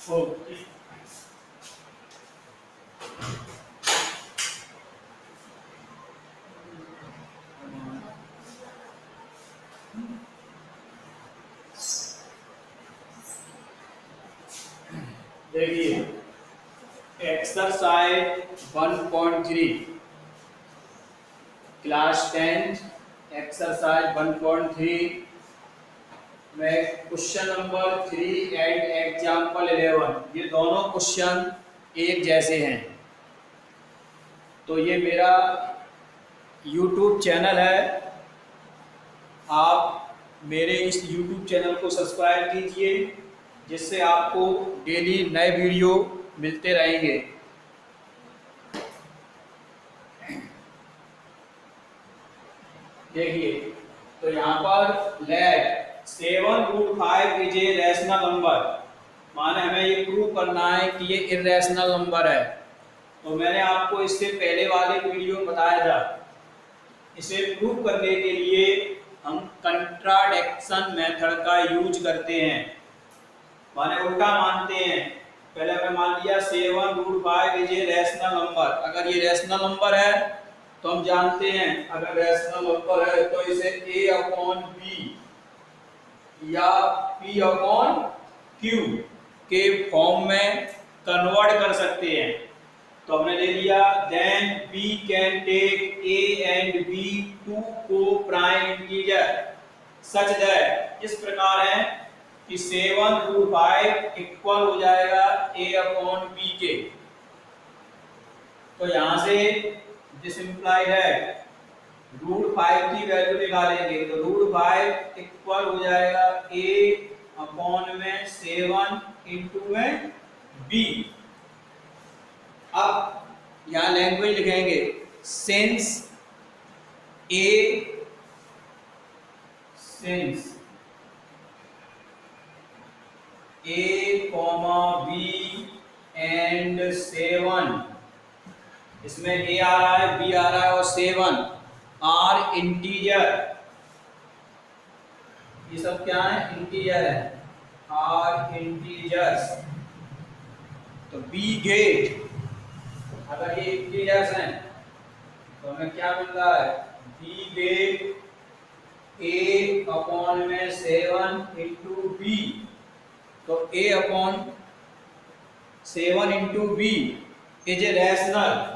Okay. देखिए exercise 1.3 class 10 exercise 1.3 में question number 3 and example 11 ये दोनों क्वेश्चन एक जैसे हैं। तो ये मेरा YouTube चैनल है, आप मेरे इस YouTube चैनल को सब्सक्राइब कीजिए जिससे आपको डेली नए वीडियो मिलते रहेंगे। देखिए तो यहाँ पर let 7√5 is a rational number, माने हमें ये प्रूव करना है कि ये इर्रेशनल नंबर है। तो मैंने आपको इससे पहले वाले वीडियो में बताया था, इसे प्रूव करने के लिए हम कंट्राडिक्शन मेथड का यूज करते हैं, माने उल्टा मानते हैं। पहले हमें मान लिया 7√5 इज ए रैशनल नंबर। अगर ये रैशनल नंबर है तो हम जानते हैं अगर रैशनल नंबर है तो इसे a/b या p/q के फॉर्म में कन्वर्ट कर सकते हैं। तो हमने ले लिया then b can take a and b two coprime integer such that, इस प्रकार है कि 7√5 इक्वल हो जाएगा a/b के। तो यहां से दिस इंप्लाइड है √5 की वैल्यू निकालेंगे तो √5 इक्वल हो जाएगा a/7 इंटू में b। अब यहां लैंग्वेज लिखेंगे सिंस a b एंड 7, इसमें a आ रहा है, b आ रहा है और 7 आर इंटीजर, ये सब क्या है, इंटीजर है, आर इंटीजर्स। तो बी गेट, अगर ये इंटीजर्स हैं तो हमें क्या मिल रहा है, B gate a/7 into B. तो a/7 into B is a rational,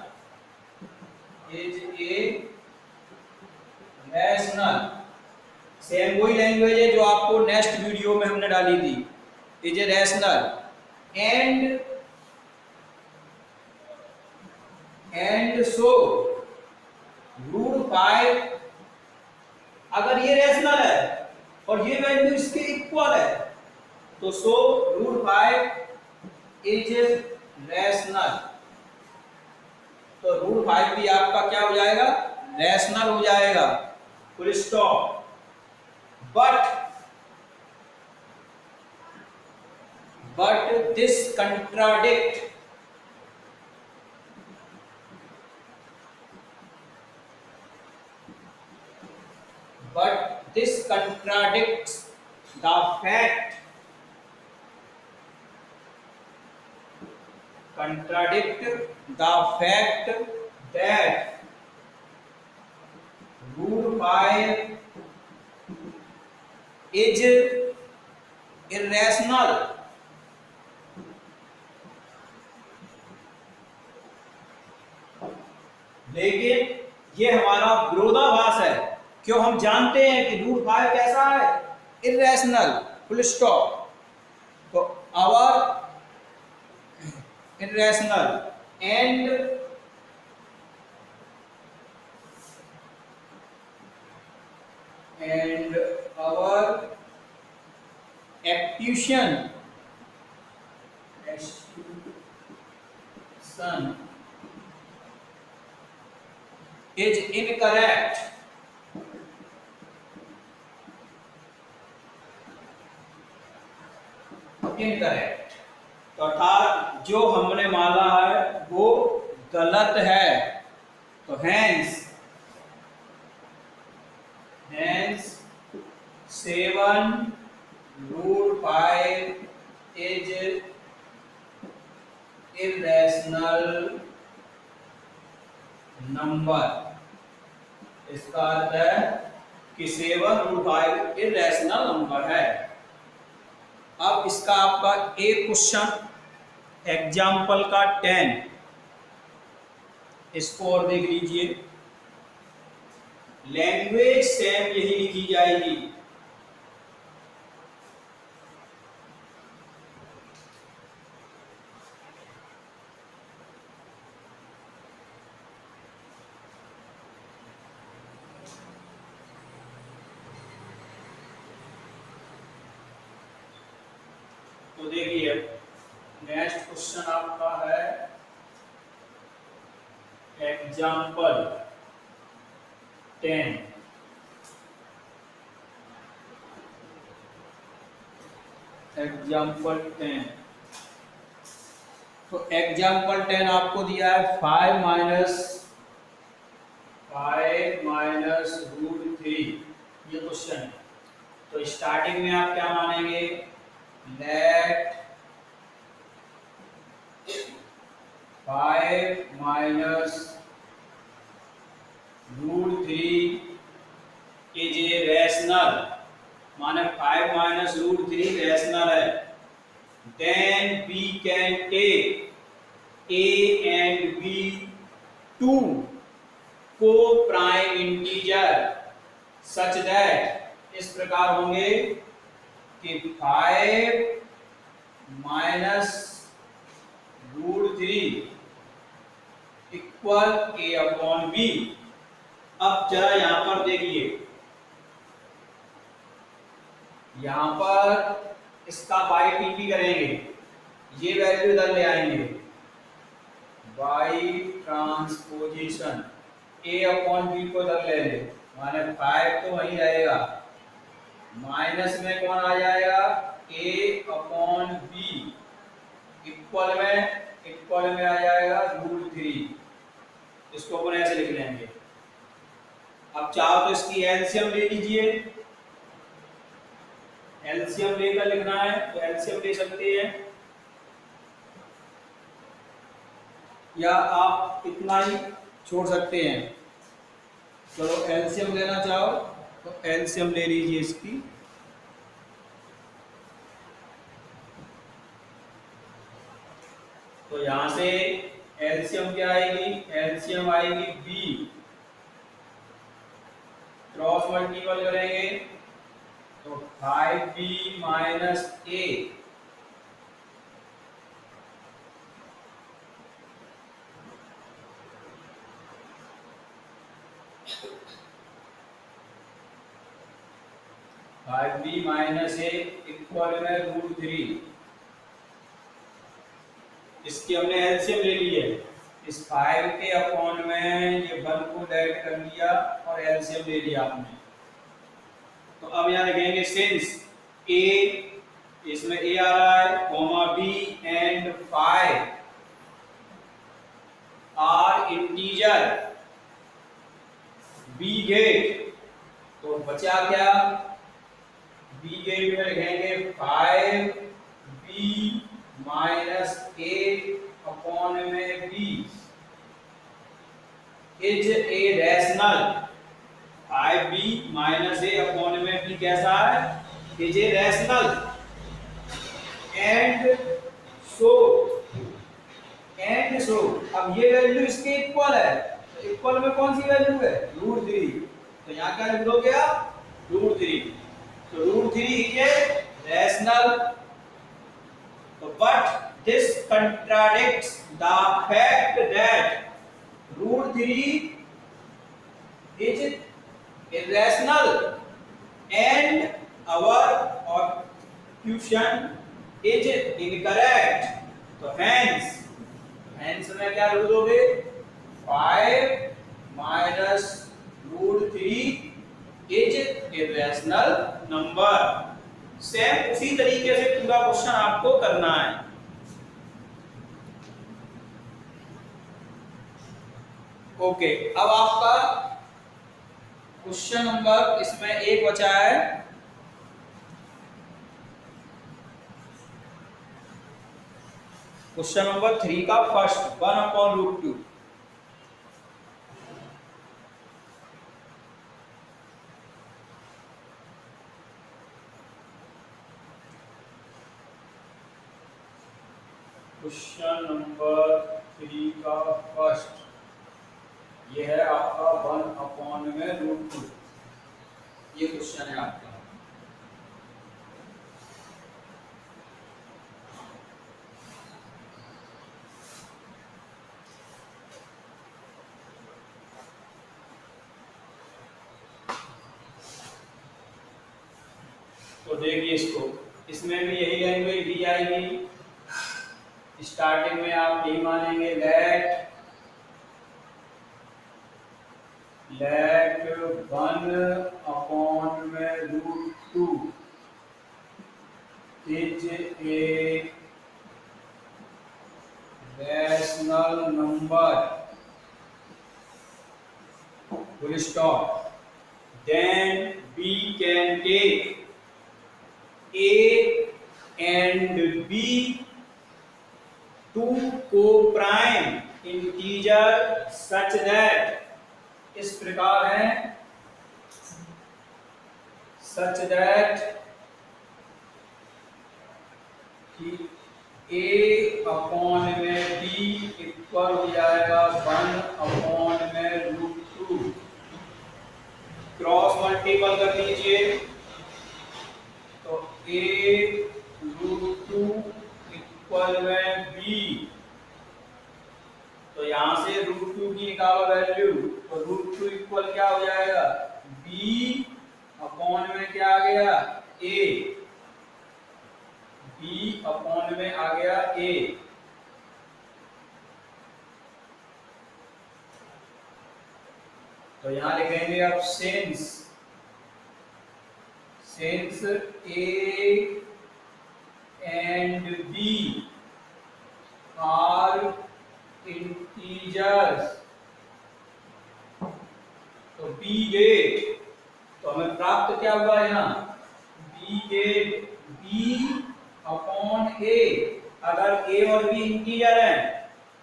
same वही लैंग्वेज है जो आपको नेक्स्ट वीडियो में हमने डाली थी, is a rational and so √5, अगर ये रैशनल है और ये वैल्यू इसके इक्वल है तो सो √5 इज रैशनल। तो √5 भी आपका क्या हो जाएगा, रैशनल हो जाएगा, full stop. but this contradicts the fact that √5 is irrational। लेकिन ये हमारा विरोधाभास है, क्यों, हम जानते हैं कि √5 कैसा है, इर्रेशनल, फुल स्टॉप। तो our irrational and our accusation is incorrect। तो अर्थात जो हमने माना है वो गलत है। तो hence 7√5 is इरेशनल नंबर, इसका अर्थ है कि 7√5 इरेशनल नंबर है। अब इसका आपका एक क्वेश्चन एग्जाम्पल का 10, इसको और देख लीजिए। लैंग्वेज सेम यही लिखी जाएगी। तो देखिए नेक्स्ट क्वेश्चन आपका है एग्जाम्पल 10। एग्जाम्पल 10, तो एग्जाम्पल 10 आपको दिया है 5 माइनस रूट 3, ये क्वेश्चन है। तो स्टार्टिंग में आप क्या मानेंगे, let 5 minus root 3 is a rational, माने 5 माइनस रूट 3 रैशनल है। Then we can take a and b two coprime integer such that, इस प्रकार होंगे कि 5 minus root 3 equal a upon b। अब जरा यहां पर देखिए, यहां पर इसका बाई टीपी करेंगे, ये वैल्यू इधर ले आएंगे, by transposition a upon b को इधर ले ले, माने 5 तो वहीं रहेगा, माइनस में कौन आ जाएगा, a अपॉन b, इक्वल में आ जाएगा रूट 3। इसको अपन ऐसे लिख लेंगे। अब चाहो तो इसकी एलसीएम ले लीजिए, एलसीएम लेकर लिखना है तो एलसीएम ले सकते हैं, या आप इतना ही छोड़ सकते हैं। चलो एलसीएम लेना चाहो तो एलसीएम ले लीजिए इसकी। तो यहां से एलसीएम क्या आएगी, एलसीएम आएगी बी, क्रॉस मल्टीपल करेंगे तो 5b minus a, minus a equal में रूट 3। इसकी हमने एलसीएम ले ली है, इस 5 के अपॉन में ये 1 को ऐड कर लिया और एलसीएम ले लिया आपने। तो अब यहाँ लिखेंगे सिंस a, इसमें a आ रहा है, comma b and 5 are integer b get, तो बचा क्या, b गेट में लिखेंगे 5b माइनस a अपॉन में b is a rational, 5b minus a upon में b कैसा है, is a rational, and so अब ये वैल्यू इसके इक्वल है, तो इक्वल में कौन सी वैल्यू है, रूट 3। तो यहाँ क्या लिख दोगे आप, रूट 3। तो root 3 is a rational, but this contradicts the fact that root 3 is irrational and our objection is incorrect। तो hence में क्या लिख दोगे, 5 minus root 3 is irrational number। Same उसी तरीके से पूरा क्वेश्चन आपको करना है। ओके, अब आपका क्वेश्चन नंबर इसमें एक बचा है, क्वेश्चन नंबर 3 का फर्स्ट 1/√2। क्वेश्चन नंबर 3 का फर्स्ट ये है आपका 1/√2। ये क्वेश्चन है आपका। तो देखिए इसको, इसमें भी यही लैंग्वेज दी जाएगी। स्टार्टिंग में आप यही मानेंगे late 1/√2 is a rational number, full stop. Then we can take A and B two co-prime integer such that, इस प्रकार है, such that कि A अपॉन में B इक्वल हो जाएगा 1/√2। क्रॉस मल्टीपल कर लीजिए तो A√2 इक्वल में B, तो यहां से √2 की निकालो वैल्यू, तो √2 इक्वल क्या हो जाएगा, B अपॉन में क्या आ गया, A। B अपॉन में आ गया A। तो यहां लिखेंगे अब since A and B are integers, तो B गेट, तो हमें प्राप्त क्या हुआ यहाँ, B get B upon A। अगर A और B इंटीजर है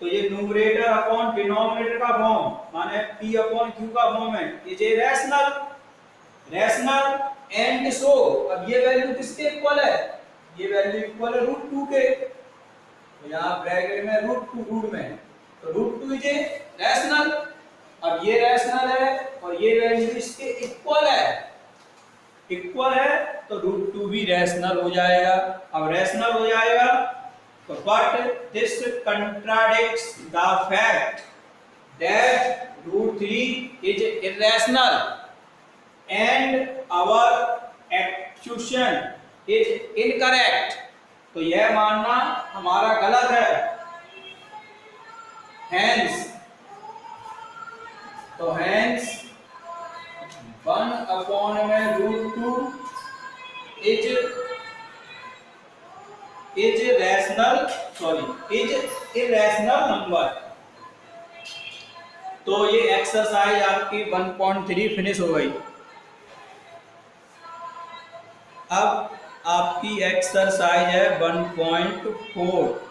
तो ये न्यूमरेटर अपॉन डिनोमिनेटर का फॉर्म, माने P अपॉन Q का फॉर्म है। ये रैशनल एंड सो, अब ये वैल्यू किसके इक्वल है, ये वैल्यू इक्वल है √2 के, तो यहाँ ब्रैकेट में √2 में, तो √2 इज रैशनल। अब ये रैशनल है और ये वैल्यू इसके इक्वल है तो √2 भी रैशनल हो जाएगा। अब रैशनल हो जाएगा तो but this contradicts the fact that √3 is irrational and our execution is incorrect. तो यह मानना हमारा गलत है। Hence 1/√2 is irrational number. तो ये एक्सरसाइज आपकी 1.3 फिनिश हो गई। अब आपकी एक्सरसाइज है 1.4।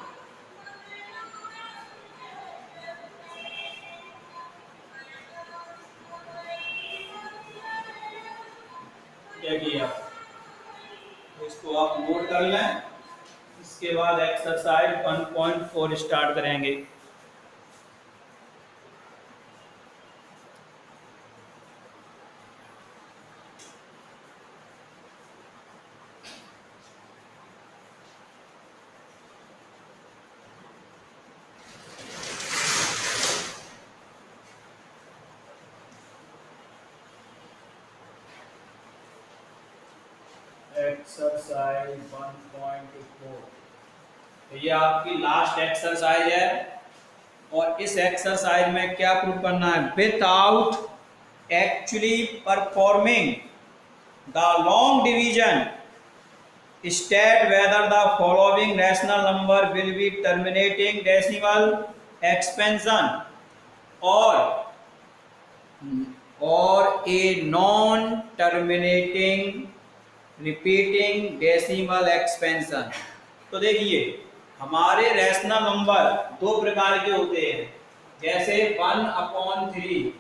देखिए इसको आप नोट कर लें, इसके बाद एक्सरसाइज 1.4 स्टार्ट करेंगे। एक्सरसाइज 1.4, तो ये आपकी लास्ट एक्सरसाइज है और इस एक्सरसाइज में क्या प्रूव करना है, without actually performing the long division state whether the following rational number will be terminating decimal expansion और a non terminating repeating decimal expansion. तो देखिए हमारे रैशनल नंबर दो प्रकार के होते हैं, जैसे 1/3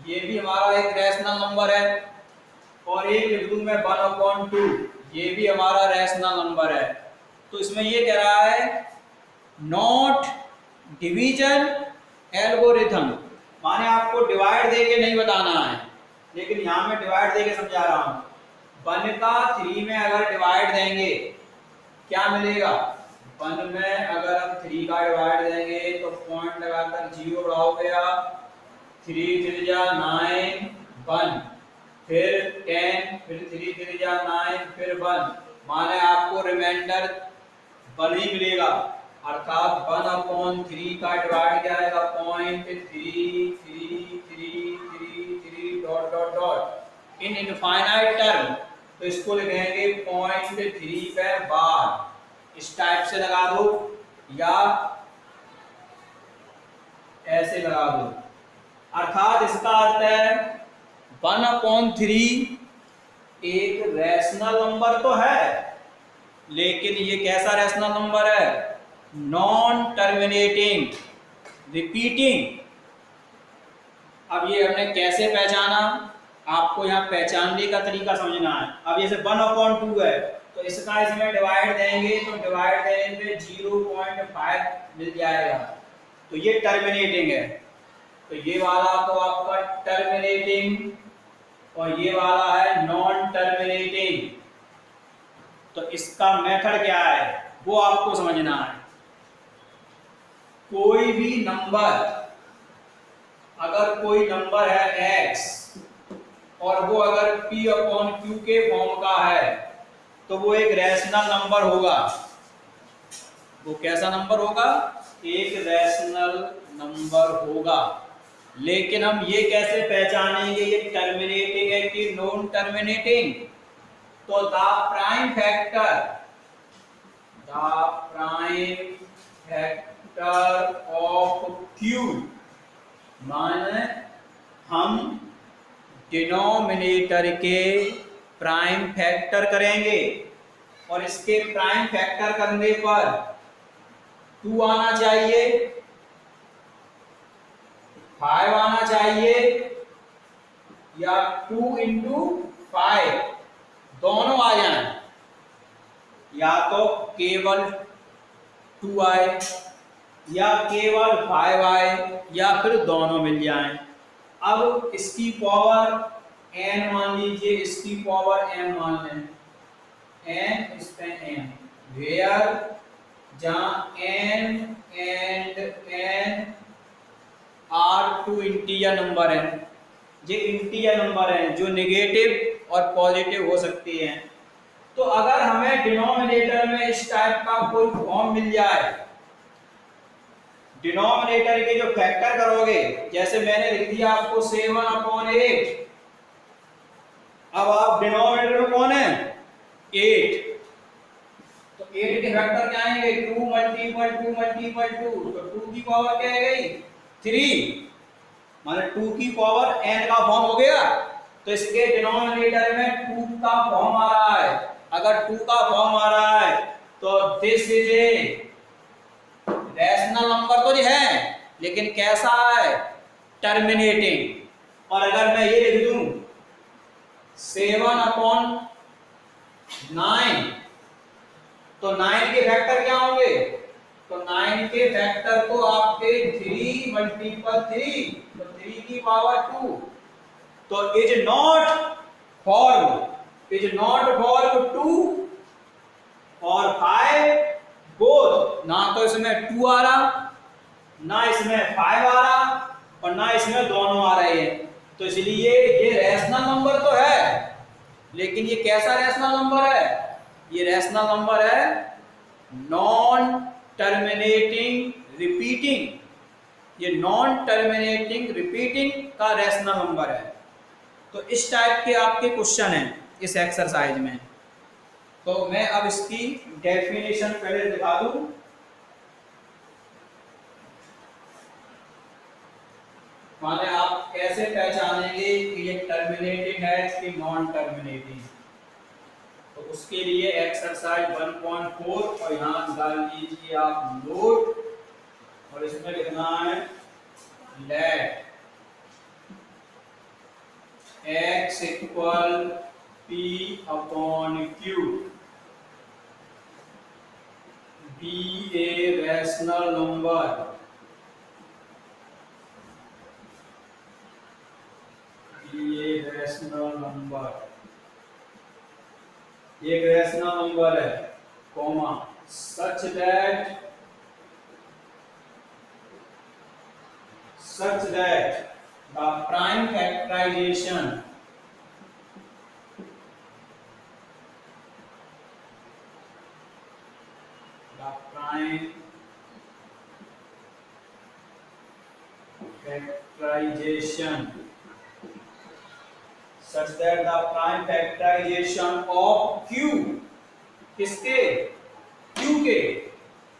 ये भी हमारा एक रैशनल नंबर है, और एक लिख दूं मैं 1/2 ये भी हमारा रैशनल नंबर है। तो इसमें ये कह रहा है नॉट डिवीजन एल्गोरिथम, माने आपको डिवाइड देके नहीं बताना है, लेकिन यहाँ मैं डिवाइड देके समझा रहा हूँ। 1 का 3 में अगर डिवाइड देंगे क्या मिलेगा? 1 में अगर हम 3 का डिवाइड देंगे तो पॉइंट लगाकर 0 बढ़ाओगे आप, 3 त्रिज्या 9 1, फिर 10, फिर 3 त्रिज्या 9, फिर 1, माने आपको रिमाइंडर 1 ही मिलेगा। अर्थात 1/3 का डिवाइड क्या आएगा? 0.3333 dot dot dot in infinite term. तो इसको लिखेंगे 0.3 पे बार, इस टाइप से लगा दो या ऐसे लगा दो। अर्थात इसका अर्थ है 1/3 एक रैशनल नंबर तो है, लेकिन ये कैसा रैशनल नंबर है? Non terminating repeating. अब ये हमने कैसे पहचाना, आपको यहाँ पहचानने का तरीका समझना है। अब जैसे 1/2 है तो इसका इसमें डिवाइड देंगे तो डिवाइड देने पे 0.5 मिल जाएगा, तो ये टर्मिनेटिंग है। तो ये वाला तो आपका टर्मिनेटिंग और ये वाला है नॉन टर्मिनेटिंग। तो इसका मेथड क्या है वो आपको समझना है। कोई भी नंबर, अगर कोई नंबर है x और वो अगर p/q के फॉर्म का है तो वो एक रैशनल नंबर होगा। वो कैसा नंबर होगा? एक रैशनल नंबर होगा। लेकिन हम ये कैसे पहचानेंगे ये टर्मिनेटिंग है कि नॉन टर्मिनेटिंग? तो the prime factor of q, माने हम डिनोमिनेटर के प्राइम फैक्टर करेंगे और इसके प्राइम फैक्टर करने पर 2 आना चाहिए, 5 आना चाहिए, या 2 × 5 दोनों आ जाए, या तो केवल 2 आए या केवल 5 आए या फिर दोनों मिल जाएं। अब इसकी पावर n मान लीजिए, इसकी पावर m मान लें, n इस पे m, वेयर जहां n and n are two integer number है, ये इंटीजर नंबर है जो नेगेटिव और पॉजिटिव हो सकती हैं। तो अगर हमें डिनोमिनेटर में इस टाइप का कोई फॉर्म मिल जाए, डिनोमिनेटर के जो फैक्टर करोगे, जैसे मैंने लिख दिया आपको 7/8, अब आप डिनोमिनेटर में कौन है? 8, तो 8 के फैक्टर क्या आएंगे? 2 × 2 तो 2 की पावर क्या आ गई? 3, माने 2 की पावर n का फॉर्म हो गया। तो इसके डिनोमिनेटर में 2 का फॉर्म आ रहा है। अगर 2 का फॉर्म आ रहा है तो this is a rational number तो है, लेकिन कैसा है? टर्मिनेटिंग। और अगर मैं ये लिख दूं 7/9, तो 9 के फैक्टर क्या होंगे? तो 9 के फैक्टर तो आपके 3 × 3, तो 3 की पावर 2। तो इज नॉट फॉर्म 2 और 5 बोथ, ना तो इसमें 2 आ रहा, ना इसमें 5 आ रहा, और ना इसमें दोनों आ रहे हैं। तो इसलिए ये रैशनल नंबर तो है, लेकिन ये कैसा रैशनल नंबर है? ये रैशनल नंबर है नॉन टर्मिनेटिंग रिपीटिंग। ये नॉन टर्मिनेटिंग रिपीटिंग का रैशनल नंबर है। तो इस टाइप के आपके क्वेश्चन हैं इस एक्सरसाइज में। तो मैं अब इसकी डेफिनेशन पहले दिखा दूं। माने आप कैसे पहचानेंगे कि ये टर्मिनेटिंग है कि नॉन टर्मिनेटिंग? तो उसके लिए एक्सरसाइज 1.4 और यहाँ डाल दीजिए आप लोड और इसमें लिखना है let x equal p upon q be a rational number ये एक रैशनल नंबर है comma such that the prime factorization such that the prime factorization of q किसके q के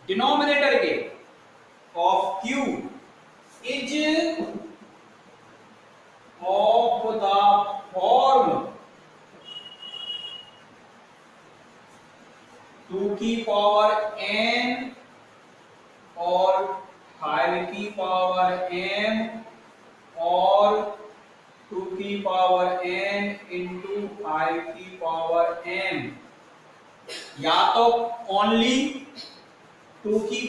डिनोमिनेटर के of q is of the form 2 की power n और 5 की power m और 2 की पावर n इंटू 5 की पावर m, या तो ओनली 2 की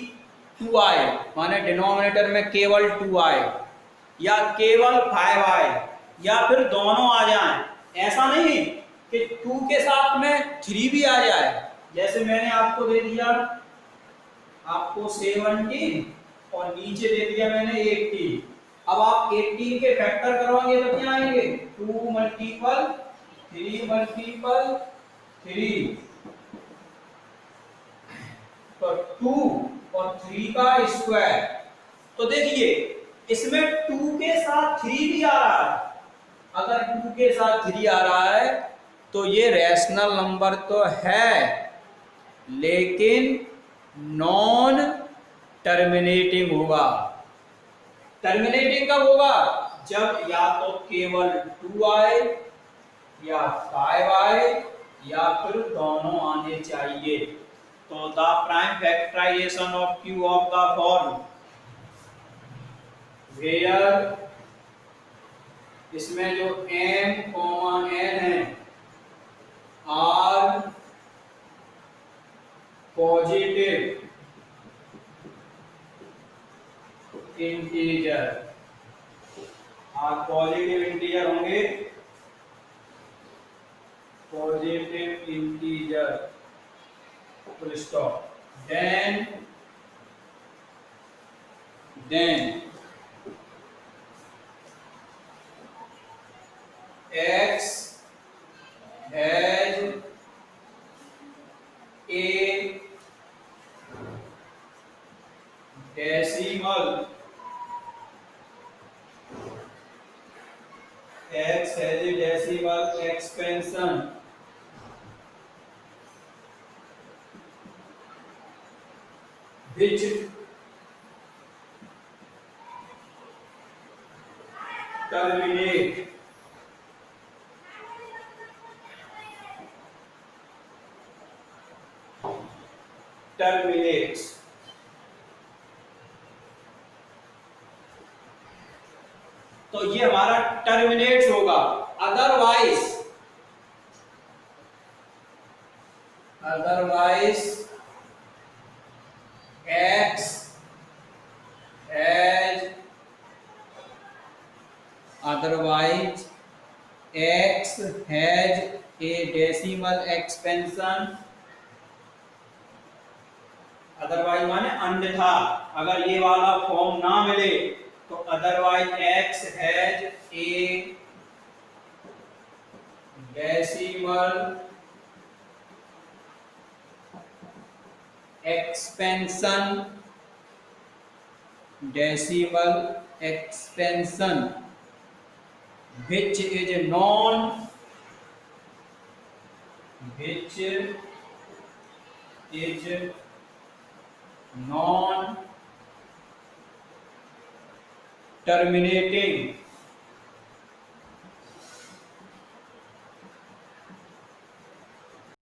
2 आए माने डिनोमिनेटर में केवल 2 आए या केवल 5 आए या फिर दोनों आ जाएं। ऐसा नहीं कि 2 के साथ में 3 भी आ जाए। जैसे मैंने आपको दे दिया आपको 17 और नीचे दे दिया मैंने 18। अब आप 18 के फैक्टर करवाएंगे तो क्या आएंगे 2 मल्टीपल 3 मल्टीपल 3 तो 2 और 3 का स्क्वायर। तो देखिए इसमें 2 के साथ 3 भी आ रहा है। अगर 2 के साथ 3 आ रहा है तो ये रैशनल नंबर तो है लेकिन नॉन टर्मिनेटिंग होगा। टर्मिनेटिंग कब होगा जब या तो केवल 2 आए या 5 आए या फिर दोनों आने चाहिए। तो the prime factorization of q of the form where इसमें जो m, n है आर पॉजिटिव इंटीजर होंगे positive integer full stop. Then x has a decimal expansion which terminates तो ये हमारा टर्मिनेट्स होगा। Otherwise x has a decimal expansion। Otherwise माने अन्यथा अगर ये वाला फॉर्म ना मिले तो otherwise x has a decimal expansion which is non terminating